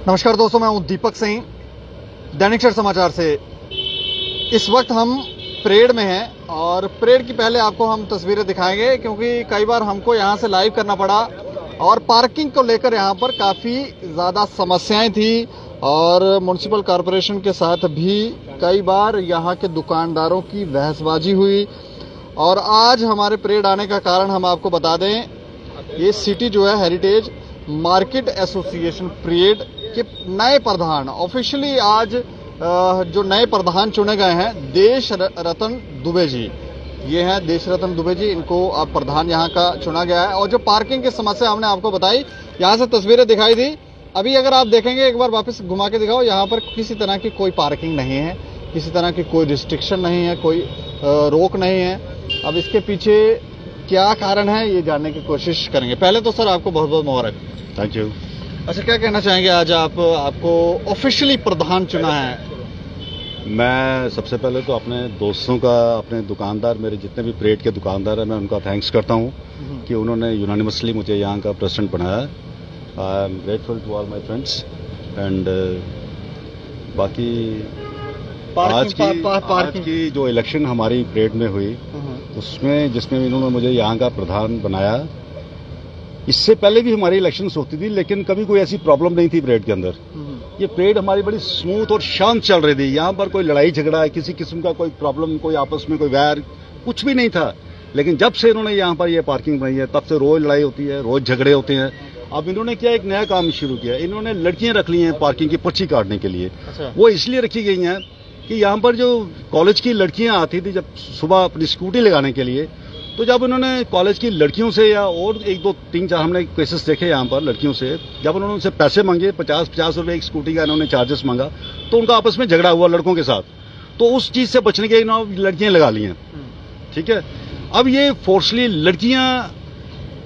नमस्कार दोस्तों, मैं हूं दीपक सिंह, दैनिक क्षण समाचार से। इस वक्त हम परेड में हैं और परेड की पहले आपको हम तस्वीरें दिखाएंगे क्योंकि कई बार हमको यहां से लाइव करना पड़ा और पार्किंग को लेकर यहां पर काफी ज्यादा समस्याएं थी और म्युनिसिपल कॉरपोरेशन के साथ भी कई बार यहां के दुकानदारों की बहसबाजी हुई। और आज हमारे परेड आने का कारण हम आपको बता दें, ये सिटी जो है हेरिटेज मार्केट एसोसिएशन परेड के नए प्रधान ऑफिशियली आज जो नए प्रधान चुने गए हैं देश रतन दुबे जी, ये हैं देश रतन दुबे जी, इनको अब प्रधान यहाँ का चुना गया है। और जो पार्किंग की समस्या हमने आपको बताई, यहाँ से तस्वीरें दिखाई थी, अभी अगर आप देखेंगे एक बार वापस घुमा के दिखाओ, यहाँ पर किसी तरह की कोई पार्किंग नहीं है, किसी तरह की कोई रिस्ट्रिक्शन नहीं है, कोई रोक नहीं है। अब इसके पीछे क्या कारण है ये जानने की कोशिश करेंगे। पहले तो सर आपको बहुत बहुत मुबारक। Thank you. अच्छा, क्या कहना चाहेंगे, आज आपको ऑफिशियली प्रधान चुना है? मैं सबसे पहले तो अपने दोस्तों का, अपने दुकानदार, मेरे जितने भी परेड के दुकानदार हैं, मैं उनका थैंक्स करता हूं कि उन्होंने यूनानिमसली मुझे यहाँ का प्रेसिडेंट बनाया। I am grateful to all my friends and बाकी आज की जो इलेक्शन हमारी परेड में हुई उसमें जिसमें इन्होंने मुझे यहाँ का प्रधान बनाया, इससे पहले भी हमारी इलेक्शंस होती थी लेकिन कभी कोई ऐसी प्रॉब्लम नहीं थी परेड के अंदर। ये परेड हमारी बड़ी स्मूथ और शांत चल रही थी, यहाँ पर कोई लड़ाई झगड़ा, किसी किस्म का कोई प्रॉब्लम, कोई आपस में कोई वैर, कुछ भी नहीं था। लेकिन जब से इन्होंने यहाँ पर ये पार्किंग बनाई है तब से रोज लड़ाई होती है, रोज झगड़े होते हैं। अब इन्होंने क्या एक नया काम शुरू किया, इन्होंने लड़कियां रख ली हैं पार्किंग की पर्ची काटने के लिए। अच्छा। वो इसलिए रखी गई हैं कि यहाँ पर जो कॉलेज की लड़कियां आती थी जब सुबह अपनी स्कूटी लगाने के लिए, तो जब उन्होंने कॉलेज की लड़कियों से या और एक दो तीन चार हमने केसेस देखे यहाँ पर लड़कियों से, जब उन्होंने उनसे पैसे मांगे 50 रुपए एक स्कूटी का इन्होंने चार्जेस मांगा, तो उनका आपस में झगड़ा हुआ लड़कों के साथ। तो उस चीज से बचने के इन्होंने लड़कियां लगा ली हैं। ठीक है, अब ये फोर्सली लड़कियां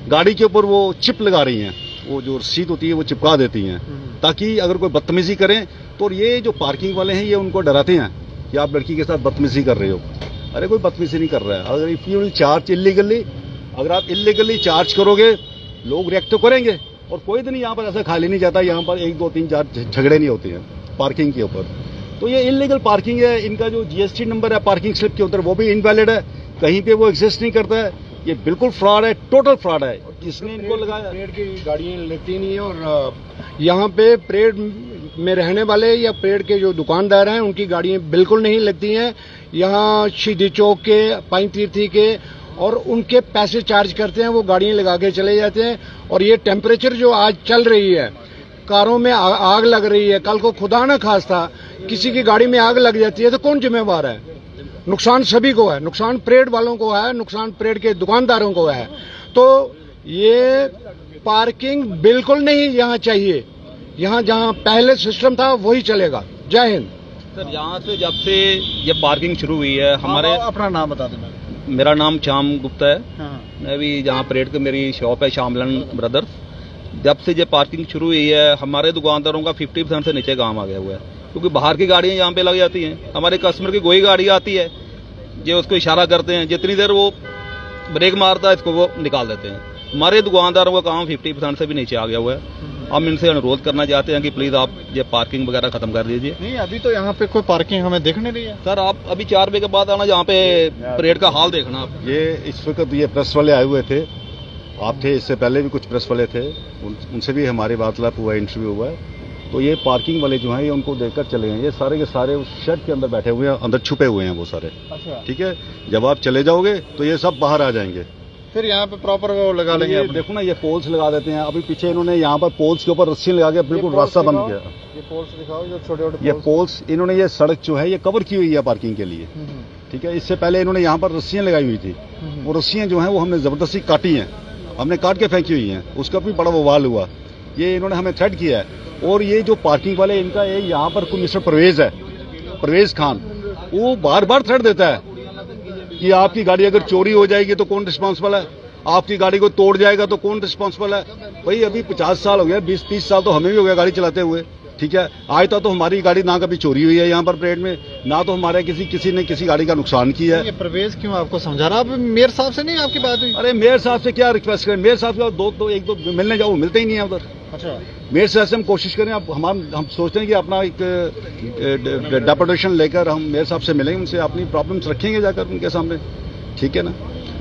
गाड़ी के ऊपर वो चिप लगा रही हैं, वो जो रसीद होती है वो चिपका देती हैं ताकि अगर कोई बदतमीजी करें तो ये जो पार्किंग वाले हैं ये उनको डराते हैं कि आप लड़की के साथ बदतमीजी कर रहे हो। अरे कोई बदतमीजी नहीं कर रहा है। अगर इफ यू चार्ज इलीगली, अगर आप इलीगली चार्ज करोगे लोग रिएक्ट तो करेंगे और कोई दिन यहाँ पर ऐसा खाली नहीं जाता, यहाँ पर 1 2 3 4 झगड़े नहीं होते हैं पार्किंग के ऊपर। तो ये इलीगल पार्किंग है। इनका जो जीएसटी नंबर है पार्किंग स्लिप के ऊपर वो भी इनवैलिड है, कहीं पे वो एग्जिस्ट नहीं करता है। ये बिल्कुल फ्रॉड है, टोटल फ्रॉड है। इसने इनको लगाया, परेड की गाड़ियां लगती नहीं है और यहाँ पे परेड में रहने वाले या परेड के जो दुकानदार हैं उनकी गाड़ियां बिल्कुल नहीं लगती हैं। यहाँ शहीदी चौक के, पाइन तीर्थी के, और उनके पैसे चार्ज करते हैं, वो गाड़ियां लगा के चले जाते हैं। और ये टेम्परेचर जो आज चल रही है, कारों में आग लग रही है, कल को खुदा न खास्ता किसी की गाड़ी में आग लग जाती है तो कौन जिम्मेवार है? नुकसान सभी को है, नुकसान परेड वालों को है, नुकसान परेड के दुकानदारों को है। तो ये पार्किंग बिल्कुल नहीं यहाँ चाहिए, यहाँ जहाँ पहले सिस्टम था वही चलेगा। जय हिंद। सर, यहाँ से जब से ये पार्किंग शुरू हुई है हमारे, अपना नाम बता देना। मेरा नाम श्याम गुप्ता है। हाँ। मैं भी जहाँ परेड की मेरी शॉप है श्यामलन ब्रदर्स। जब से ये पार्किंग शुरू हुई है हमारे दुकानदारों का 50% से नीचे काम आ गया हुआ है, क्योंकि बाहर की गाड़ियां यहाँ पे लग जाती हैं। हमारे कस्टमर की कोई गाड़ी आती है, ये उसको इशारा करते हैं, जितनी देर वो ब्रेक मारता है इसको वो निकाल देते हैं। हमारे दुकानदारों का काम 50% से भी नीचे आ गया हुआ है। हम इनसे अनुरोध करना चाहते हैं कि प्लीज आप ये पार्किंग वगैरह खत्म कर दीजिए। नहीं, अभी तो यहाँ पे कोई पार्किंग हमें देखने नहीं है। सर, आप अभी 4 बजे के बाद आना, यहाँ पे परेड का हाल देखना आप। ये इस वक्त ये प्रेस वाले आए हुए थे, आप थे, इससे पहले भी कुछ प्रेस वाले थे, उनसे भी हमारी वार्तालाप हुआ, इंटरव्यू हुआ है। तो ये पार्किंग वाले जो हैं ये उनको देखकर चले गए। ये सारे के सारे उस शेड के अंदर बैठे हुए हैं, अंदर छुपे हुए हैं वो सारे। अच्छा। ठीक है, जब आप चले जाओगे तो ये सब बाहर आ जाएंगे, फिर यहाँ पे प्रॉपर वो लगा लेंगे। देखो ना, ये पोल्स लगा देते हैं। अभी पीछे इन्होंने यहाँ पर पोल्स के ऊपर रस्सियां लगा के बिल्कुल रास्ता बंद किया। ये पोल्स दिखाओ जो छोटे-छोटे ये पोल्स, इन्होंने ये सड़क जो है ये कवर की हुई है पार्किंग के लिए। ठीक है, इससे पहले इन्होंने यहाँ पर रस्सियां लगाई हुई थी, वो रस्सियां जो है वो हमने जबरदस्ती काटी हैं, हमने काट के फेंकी हुई हैं, उसका भी बड़ा बवाल हुआ। ये इन्होंने हमें थ्रेट किया है। और ये जो पार्किंग वाले, इनका यहाँ पर कोई मिस्टर परवेज है, परवेज खान, वो बार बार थ्रेट देता है कि आपकी गाड़ी अगर चोरी हो जाएगी तो कौन रिस्पॉन्सिबल है, आपकी गाड़ी को तोड़ जाएगा तो कौन रिस्पॉन्सिबल है। भाई अभी 50 साल हो गया, 20-30 साल तो हमें भी हो गया गाड़ी चलाते हुए। ठीक है, आज तक तो हमारी गाड़ी ना कभी चोरी हुई है यहाँ पर परेड में, ना तो हमारे किसी ने किसी गाड़ी का नुकसान किया है। ये प्रवेश क्यों आपको समझा रहा? आप मेयर साहब से नहीं आपकी बात हुई? अरे मेयर साहब से क्या रिक्वेस्ट करें, मेयर साहब का एक दो मिलने जाओ, मिलते ही नहीं है उधर। अच्छा, मेरे से ऐसे हम कोशिश करें। अब हम सोचते हैं कि अपना एक डेपुटेशन लेकर हम मेयर साहब से मिलेंगे, उनसे अपनी प्रॉब्लम्स रखेंगे जाकर उनके सामने, ठीक है ना।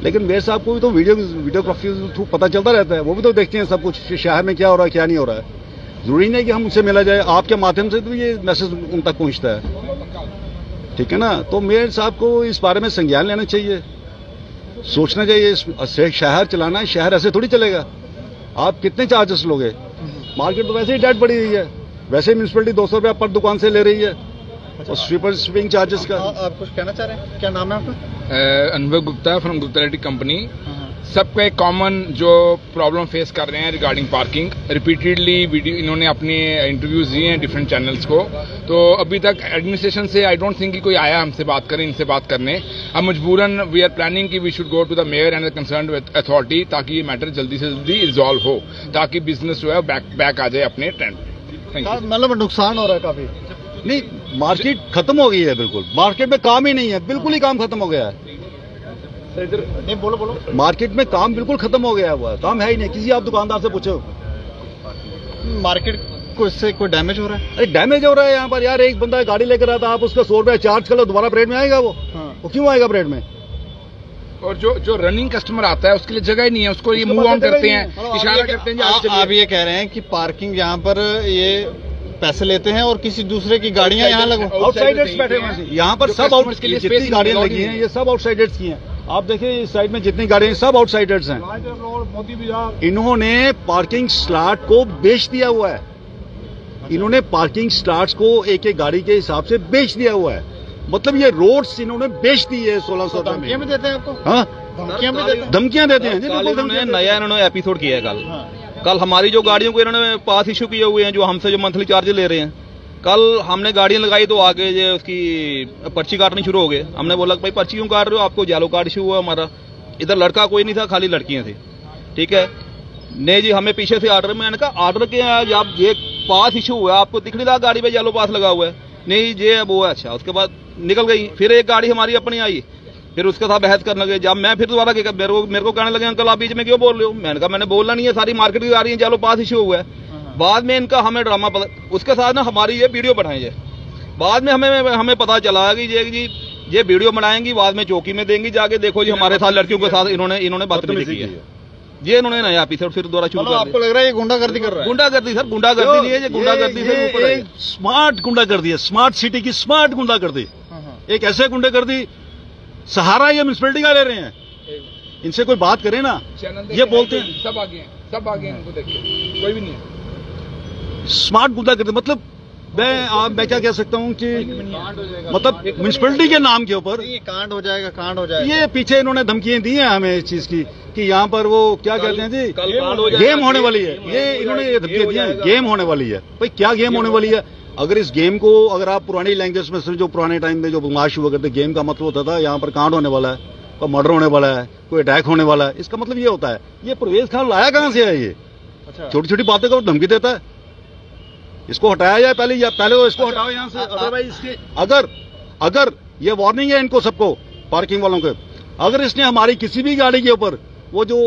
लेकिन मेयर साहब को भी तो वीडियोग्राफी के थ्रू पता चलता रहता है, वो भी तो देखते हैं सब कुछ शहर में क्या हो रहा है क्या नहीं हो रहा है। जरूरी नहीं कि हम उनसे मिला जाए, आपके माध्यम से तो ये मैसेज उन तक पहुंचता है, ठीक है ना। तो मेयर साहब को इस बारे में संज्ञान लेना चाहिए, सोचना चाहिए। शहर चलाना है, शहर ऐसे थोड़ी चलेगा। आप कितने चार्जेस लोगे? मार्केट तो वैसे ही डेड पड़ी हुई है, वैसे ही म्यूनसिपैलिटी 200 रुपया पर दुकान से ले रही है। और स्वीपिंग चार्जेस का आप कुछ कहना चाह रहे हैं? क्या नाम है आपका? अनुभव Gupta from Gupta electric company. सबका एक कॉमन जो प्रॉब्लम फेस कर रहे हैं रिगार्डिंग पार्किंग, रिपीटेडली वीडियो इन्होंने अपने इंटरव्यूज दिए हैं डिफरेंट चैनल्स को। तो अभी तक एडमिनिस्ट्रेशन से आई डोंट थिंक कि कोई आया हमसे बात करें, इनसे बात करने। अब मजबूरन वी आर प्लानिंग कि we should go to the mayor and the concerned authority, ताकि ये मैटर जल्दी से जल्दी रिजॉल्व हो, ताकि बिजनेस जो है बैक आ जाए अपने ट्रेंड पे। मतलब नुकसान हो रहा है काफी? नहीं, मार्केट खत्म हो गई है बिल्कुल। मार्केट में काम ही नहीं है, बिल्कुल ही काम खत्म हो गया है। नहीं, बोलो। मार्केट में काम बिल्कुल खत्म हो गया हुआ है, काम है ही नहीं। किसी आप दुकानदार से पूछो, मार्केट को इससे कोई डैमेज हो रहा है? अरे डैमेज हो रहा है यहाँ पर यार। एक बंदा गाड़ी लेकर आता, आप उसका 100 रुपया चार्ज कर लो, दोबारा परेड में आएगा वो? वो क्यों आएगा परेड में? और जो रनिंग कस्टमर आता है उसके लिए जगह ही नहीं है, उसको ये मूव ऑन करते हैं, इशारा करते हैं। आप ये कह रहे हैं कि पार्किंग यहाँ पर ये पैसे लेते हैं और किसी दूसरे की गाड़ियां यहाँ लगो? आउटसाइडर्स बैठे हुए हैं यहाँ पर, सब आउट के लिए जितनी गाड़ियां लगी हैं ये सब आउटसाइडर्स की हैं। आप देखिए इस साइड में जितनी गाड़ियां सब आउटसाइडर्स हैं। इन्होंने पार्किंग स्लॉट को बेच दिया हुआ है, इन्होंने पार्किंग स्लॉट्स को एक एक गाड़ी के हिसाब से बेच दिया हुआ है। मतलब ये रोड्स इन्होंने बेच दी है 1600 रुपए में। धमकियां भी देते हैं आपको? हाँ, धमकियां देते हैं। नया इन्होंने एपिसोड किया है कल हमारी जो गाड़ियों को इन्होंने पास इशू किए हुए हैं, जो हमसे जो मंथली चार्जेस ले रहे हैं। कल हमने गाड़ियां लगाई तो आगे जो उसकी पर्ची काटनी शुरू हो गए। हमने बोला भाई पर्ची क्यों काट रहे हो, आपको येलो कार्ड इशू हुआ हमारा। इधर लड़का कोई नहीं था, खाली लड़कियां थी, ठीक है। नहीं जी, हमें पीछे से ऑर्डर, मैंने कहा ऑर्डर के आप ये पास इशू हुआ, आपको दिख नहीं रहा गाड़ी पे येलो पास लगा हुआ है? नहीं ये वो है। अच्छा, उसके बाद निकल गई। फिर एक गाड़ी हमारी अपनी आई, फिर उसके साथ बहस करने लगे। जब मैं फिर दोबारा मेरे को कहने लगे अंकल आप बीच में क्यों बोल रहे हो? मैंने कहा मैंने बोलना नहीं है, सारी मार्केट की गाड़ी है, चलो पास इशू हुआ है। बाद में इनका हमें ड्रामा पता, उसके साथ ना हमारी ये वीडियो बनाई है। बाद में हमें पता चला कि ये वीडियो बनाएंगी, बाद में चौकी में देंगी जाके, देखो जी हमारे साथ लड़कियों के साथ इन्होंने बदतमीजी की है। ये इन्होंने नया एपिसोड फिर दोबारा शुरू कर। आपको लग रहा है ये गुंडागर्दी कर रहा है? गुंडागर्दी सर, गुंडागर्दी नहीं है ये, गुंडागर्दी से ऊपर है। स्मार्ट गुंडागर्दी है, स्मार्ट सिटी की स्मार्ट गुंडागर्दी। एक ऐसे गुंडागर्दी सहारा ये म्यूनसिपैलिटी का ले रहे हैं। इनसे कोई बात करे ना, ये बोलते हैं सब आगे हैं, उनको देखिए कोई भी नहीं है। स्मार्ट गुंडागर्दी मतलब मैं क्या कह सकता हूँ कि मतलब म्यूनसिपैलिटी के नाम के ऊपर कांड हो जाएगा। ये पीछे इन्होंने धमकियां दी हैं हमें इस चीज की कि यहाँ पर वो क्या कहते हैं जी, गेम होने वाली है। ये इन्होंने ये धमकियां दी हैं, गेम होने वाली है। भाई क्या गेम होने वाली है? अगर इस गेम को अगर आप पुरानी लैंग्वेज में जो पुराने टाइम में जो बदमाश हुआ करते, गेम का मतलब होता था यहाँ पर कांड होने वाला है, कोई मर्डर होने वाला है, कोई अटैक होने वाला है। इसका मतलब ये होता है। ये परवेज खान लाया कहाँ से है? ये छोटी छोटी बातें को धमकी देता है। इसको हटाया जाए पहले, या पहले तो इसको हटाओ यहाँ से। अदरवाइज इसके अगर ये वार्निंग है इनको सबको, पार्किंग वालों को, अगर इसने हमारी किसी भी गाड़ी के ऊपर वो जो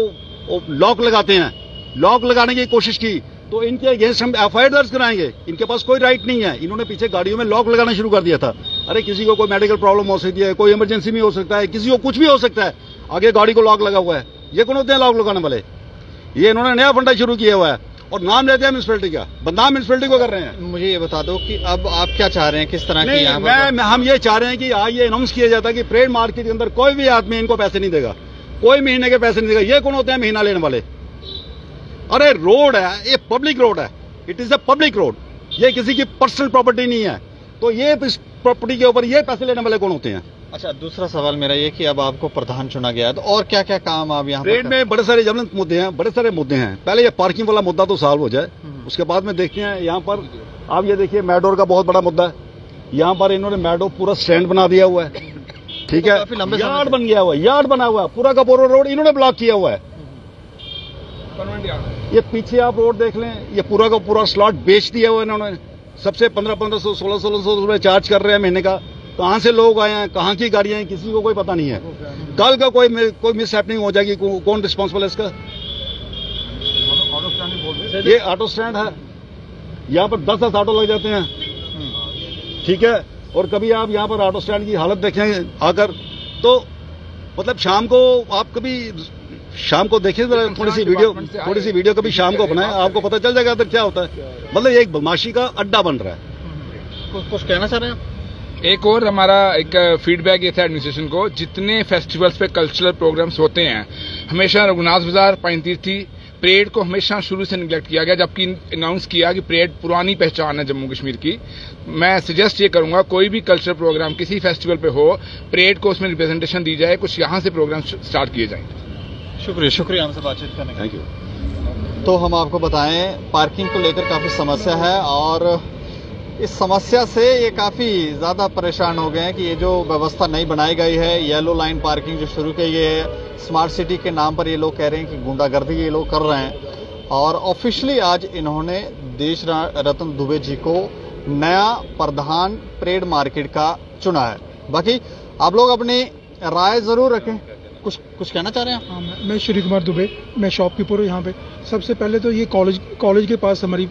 लॉक लगाते हैं, लॉक लगाने की कोशिश की तो इनके अगेंस्ट हम एफआईआर दर्ज कराएंगे। इनके पास कोई राइट नहीं है। इन्होंने पीछे गाड़ियों में लॉक लगाना शुरू कर दिया था। अरे किसी को कोई मेडिकल प्रॉब्लम हो सकती है, कोई इमरजेंसी में हो सकता है, किसी को कुछ भी हो सकता है, आगे गाड़ी को लॉक लगा हुआ है। ये कौन होते हैं लॉक लगाने वाले? ये इन्होंने नया फंडा शुरू किया हुआ है और नाम लेते हैं म्यूनसिपैलिटी का, बदनाम म्यूनसिपैलिटी को कर रहे हैं। मुझे ये बता दो कि अब आप क्या चाह रहे हैं, किस तरह की? हम ये चाह रहे हैं कि आज ये अनाउंस किया जाता है कि परेड मार्केट के अंदर कोई भी आदमी इनको पैसे नहीं देगा, कोई महीने के पैसे नहीं देगा। ये कौन होते हैं महीना लेने वाले? अरे रोड है, ये पब्लिक रोड है, it is a public road, ये किसी की पर्सनल प्रॉपर्टी नहीं है। तो ये इस प्रॉपर्टी के ऊपर ये पैसे लेने वाले कौन होते हैं? अच्छा, दूसरा सवाल मेरा ये कि अब आपको प्रधान चुना गया है तो और क्या क्या काम आप यहाँ परेड में बड़े सारे ज्वलंत मुद्दे हैं, बड़े सारे मुद्दे हैं। पहले ये पार्किंग वाला मुद्दा तो सॉल्व हो जाए, उसके बाद में देखते हैं। यहाँ पर आप ये देखिए मैडोर का बहुत बड़ा मुद्दा है। यहाँ पर इन्होंने मैडोर पूरा स्टैंड बना दिया हुआ है, ठीक है, यार्ड बन गया हुआ है, यार्ड बना हुआ है, पूरा का पूरा रोड इन्होंने ब्लॉक किया हुआ है। ये पीछे आप रोड देख लें, ये पूरा का पूरा स्लॉट बेच दिया हुआ है इन्होंने। सबसे 1500 1600 रुपए चार्ज कर रहे हैं महीने का। कहां से लोग आए हैं, कहां की गाड़ियां हैं, किसी को कोई पता नहीं है। कल का कोई मिस हैपनिंग हो जाएगी, कौन रिस्पॉन्सिबल है इसका? ये ऑटो स्टैंड है, यहाँ पर 10-10 ऑटो लग जाते हैं, ठीक है। और कभी आप यहाँ पर ऑटो स्टैंड की हालत देखेंगे आकर, तो मतलब शाम को आप कभी शाम को देखिए थोड़ी सी वीडियो कभी शाम को बनाए, आपको पता चल जाएगा अंदर क्या होता है। मतलब ये एक बदमाशी का अड्डा बन रहा है। कुछ कहना चाह रहे हैं आप? एक और हमारा एक फीडबैक ये था एडमिनिस्ट्रेशन को, जितने फेस्टिवल्स पे कल्चरल प्रोग्राम्स होते हैं, हमेशा रघुनाथ बाजार, पाइनतीर्थी, परेड को हमेशा शुरू से निगलेक्ट किया गया, जबकि अनाउंस किया कि परेड पुरानी पहचान है जम्मू कश्मीर की। मैं सजेस्ट ये करूंगा, कोई भी कल्चरल प्रोग्राम किसी फेस्टिवल पे हो, परेड को उसमें रिप्रेजेंटेशन दी जाए, कुछ यहाँ से प्रोग्राम स्टार्ट किए जाए। शुक्रिया हमसे बातचीत करने का। Thank you. तो हम आपको बताएं, पार्किंग को लेकर काफी समस्या है और इस समस्या से ये काफी ज्यादा परेशान हो गए हैं कि ये जो व्यवस्था नई बनाई गई है, येलो लाइन पार्किंग जो शुरू की गई है, स्मार्ट सिटी के नाम पर ये लोग कह रहे हैं कि गुंडागर्दी ये लोग कर रहे हैं। और ऑफिशियली आज इन्होंने देश रत्न दुबे जी को नया प्रधान परेड मार्केट का चुना है। बाकी आप लोग अपनी राय जरूर रखें। कुछ कहना चाह रहे हैं? हाँ, मैं श्री कुमार दुबे, मैं शॉपकीपर हूँ यहाँ पे। सबसे पहले तो ये कॉलेज के पास हमारी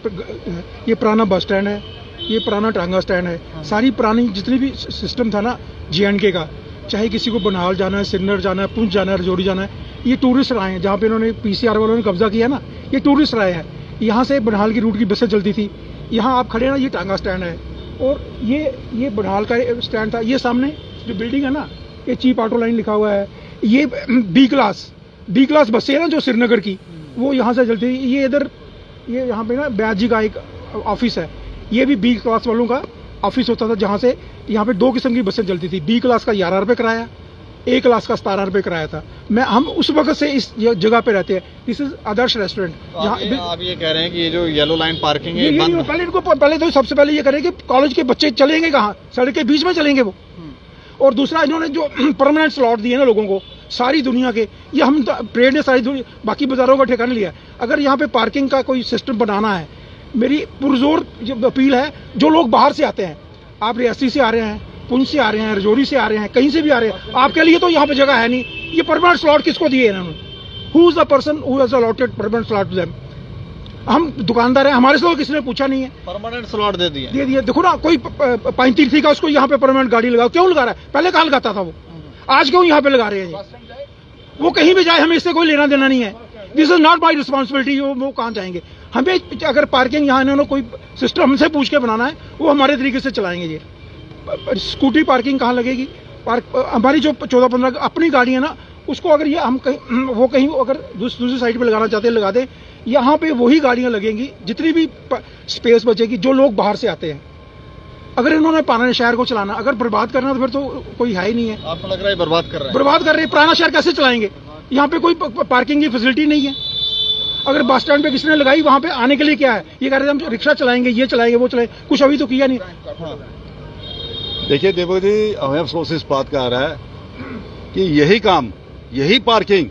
ये पुराना बस स्टैंड है, ये पुराना टांगा स्टैंड है। सारी पुरानी जितनी भी सिस्टम था ना J&K का, चाहे किसी को बनहाल जाना है, सिन्नर जाना है, पुंछ जाना है, रजौरी जाना है, ये टूरिस्ट राय हैं। जहाँ पे इन्होंने PCR वालों ने कब्जा किया ना, ये टूरिस्ट राय है। यहाँ से बनहाल की रूट की बसें चलती थी। यहाँ आप खड़े ना, ये टांगा स्टैंड है और ये बनहाल का स्टैंड था। ये सामने जो बिल्डिंग है ना, ये चीप ऑटो लाइन लिखा हुआ है। ये बी क्लास बसें है ना जो श्रीनगर की, वो यहाँ से चलती थी। ये इधर ये यहाँ पे ना ब्याज जी का एक ऑफिस है, ये भी बी क्लास वालों का ऑफिस होता था, जहाँ से यहाँ पे 2 किस्म की बसें चलती थी। बी क्लास का 11 रुपये किराया, A क्लास का 17 रुपये किराया था। हम उस वक्त से इस जगह पे रहते हैं। This is Adarsh restaurant. आप ये कह रहे हैं कि ये जो येलो लाइन पार्किंग है, पहले तो सबसे पहले ये करें कि कॉलेज के बच्चे चलेंगे कहाँ? सड़क के बीच में चलेंगे वो। और दूसरा, इन्होंने जो परमानेंट स्लॉट दिए ना लोगों को, सारी दुनिया के, ये हम परेड ने सारी दुनिया बाकी बाजारों का ठिकाना लिया। अगर यहाँ पे पार्किंग का कोई सिस्टम बनाना है, मेरी पुरजोर अपील है, जो लोग बाहर से आते हैं, आप रियासी से आ रहे हैं, पुंछ से आ रहे हैं, रजौरी से आ रहे हैं, कहीं से भी आ रहे हैं, आपके लिए तो यहाँ पे जगह है नहीं। ये परमानेंट स्लॉट किसको दिए इन्होंने? Who is the person who has allotted permanent slot to them? हम दुकानदार हैं, हमारे से तो किसी ने पूछा नहीं है। परमानेंट स्लॉट दे दिए। देखो ना, कोई पाइनतीर्थी का उसको यहाँ पे परमानेंट गाड़ी लगाओ, क्यों लगा रहा है? पहले कहाँ लगाता था वो, आज क्यों यहाँ पे लगा रहे हैं? वो कहीं भी जाए, हमें इससे कोई लेना देना नहीं है। This is not my responsibility. वो कहाँ जाएंगे? हमें अगर पार्किंग यहाँ इन्होंने कोई सिस्टम हमसे पूछ के बनाना है, वो हमारे तरीके से चलाएंगे। ये स्कूटी पार्किंग कहाँ लगेगी? हमारी जो 14-15 अपनी गाड़ी है ना, उसको अगर ये हम कहीं अगर दूसरी साइड पे लगाना चाहते हैं, लगा दें। यहाँ पे वही गाड़ियां लगेंगी, जितनी भी स्पेस बचेगी, जो लोग बाहर से आते हैं। अगर इन्होंने पुराने शहर को चलाना, अगर बर्बाद करना, तो फिर तो कोई है ही नहीं है। आपको लग रहा है बर्बाद कर रहे हैं? बर्बाद कर रहे हैं। पुराना शहर कैसे चलाएंगे? यहाँ पे कोई पार्किंग की फैसिलिटी नहीं है। अगर बस स्टैंड पे किसी ने लगाई, वहां पे आने के लिए क्या है? ये कह रहे थे हम रिक्शा चलाएंगे, ये चलाएंगे, वो चलाएंगे, कुछ अभी तो किया नहीं। देखिए देवो जी, हमें अफसोस इस बात का आ रहा है कि यही पार्किंग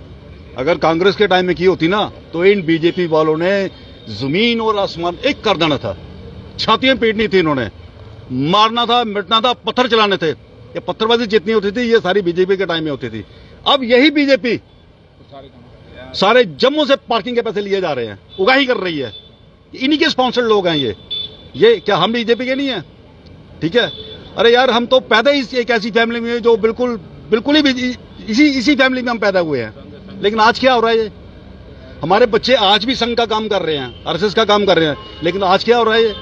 अगर कांग्रेस के टाइम में की होती ना, तो इन बीजेपी वालों ने जमीन और आसमान एक कर देना था। छातियां पीटनी थी इन्होंने, मारना था, मिटना था, पत्थर चलाने थे। ये पत्थरबाजी जितनी होती थी, ये सारी बीजेपी के टाइम में होती थी। अब यही बीजेपी सारे जम्मू से पार्किंग के पैसे लिए जा रहे हैं, उगाही कर रही है। इन्हीं के स्पॉन्सर्ड लोग हैं ये क्या हम बीजेपी के नहीं है? ठीक है। अरे यार, हम तो पैदा ही एक ऐसी फैमिली में जो बिल्कुल ही इसी फैमिली में हम पैदा हुए हैं। लेकिन आज क्या हो रहा है? ये हमारे बच्चे आज भी संघ का काम कर रहे हैं, RSS का काम कर रहे हैं। लेकिन आज क्या हो रहा है? ये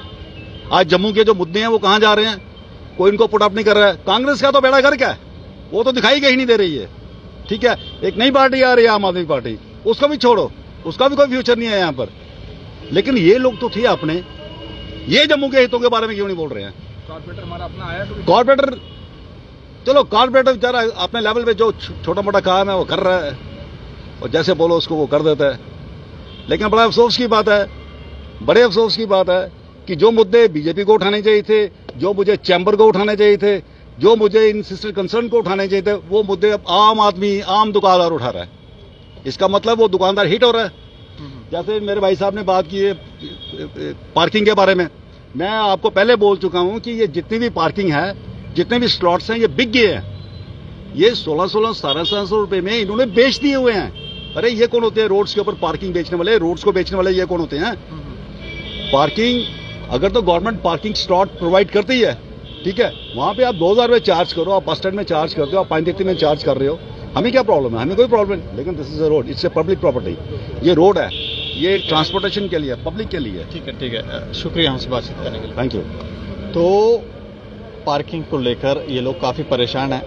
आज जम्मू के जो मुद्दे हैं वो कहां जा रहे हैं? कोई इनको पुट अप नहीं कर रहा है। कांग्रेस का तो बेड़ा गर्क है, वो तो दिखाई कहीं नहीं दे रही है। ठीक है, एक नई पार्टी आ रही है, आम आदमी पार्टी, उसको भी छोड़ो, उसका भी कोई फ्यूचर नहीं है यहाँ पर। लेकिन ये लोग तो थे अपने, ये जम्मू के हितों के बारे में क्यों नहीं बोल रहे हैं? कॉर्पोरेटर हमारा अपना आया, कॉर्पोरेटर, चलो कॉर्पोरेटर बेचारा अपने लेवल पे जो छोटा मोटा काम है वो कर रहा है, और जैसे बोलो उसको वो कर देता है। लेकिन बड़े अफसोस की बात है कि जो मुद्दे बीजेपी को उठाने चाहिए थे, जो मुझे चैम्बर को उठाने चाहिए थे, जो मुझे इन सिस्टर कंसर्न को उठाने चाहिए थे, वो मुद्दे अब आम आदमी, आम दुकानदार उठा रहा है। इसका मतलब वो दुकानदार हिट हो रहा है। जैसे मेरे भाई साहब ने बात की है पार्किंग के बारे में, मैं आपको पहले बोल चुका हूं कि ये जितनी भी पार्किंग है, जितने भी स्लॉट्स हैं, ये बिक गए हैं। ये 1600-1700 रुपए में इन्होंने बेच दिए हुए हैं। अरे ये कौन होते हैं रोड्स के ऊपर पार्किंग बेचने वाले, रोड्स को बेचने वाले ये कौन होते हैं? पार्किंग अगर तो गवर्नमेंट पार्किंग स्लॉट प्रोवाइड करती है, ठीक है, वहां पे आप 2000 रुपए चार्ज करो, आप बस स्टैंड में चार्ज करते हो, आप पानीपत में चार्ज कर रहे हो, हमें क्या प्रॉब्लम है? हमें कोई प्रॉब्लम नहीं, लेकिन this is a road, it's a public property, ये रोड है, ये ट्रांसपोर्टेशन के लिए, पब्लिक के लिए। ठीक है, शुक्रिया हमसे बातचीत करने के लिए। Thank you. तो पार्किंग को लेकर ये लोग काफ़ी परेशान हैं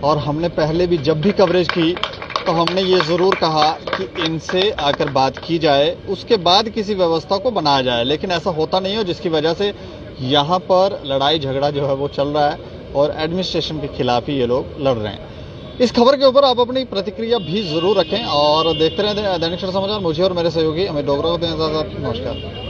और हमने पहले भी जब भी कवरेज की तो हमने ये ज़रूर कहा कि इनसे आकर बात की जाए, उसके बाद किसी व्यवस्था को बनाया जाए, लेकिन ऐसा होता नहीं हो, जिसकी वजह से यहाँ पर लड़ाई झगड़ा जो है वो चल रहा है और एडमिनिस्ट्रेशन के खिलाफ ही ये लोग लड़ रहे हैं। इस खबर के ऊपर आप अपनी प्रतिक्रिया भी ज़रूर रखें और देखते रहें दैनिक सवेरा समाचार। मुझे और मेरे सहयोगी अमित डोगरा को दें इजाज़त। नमस्कार।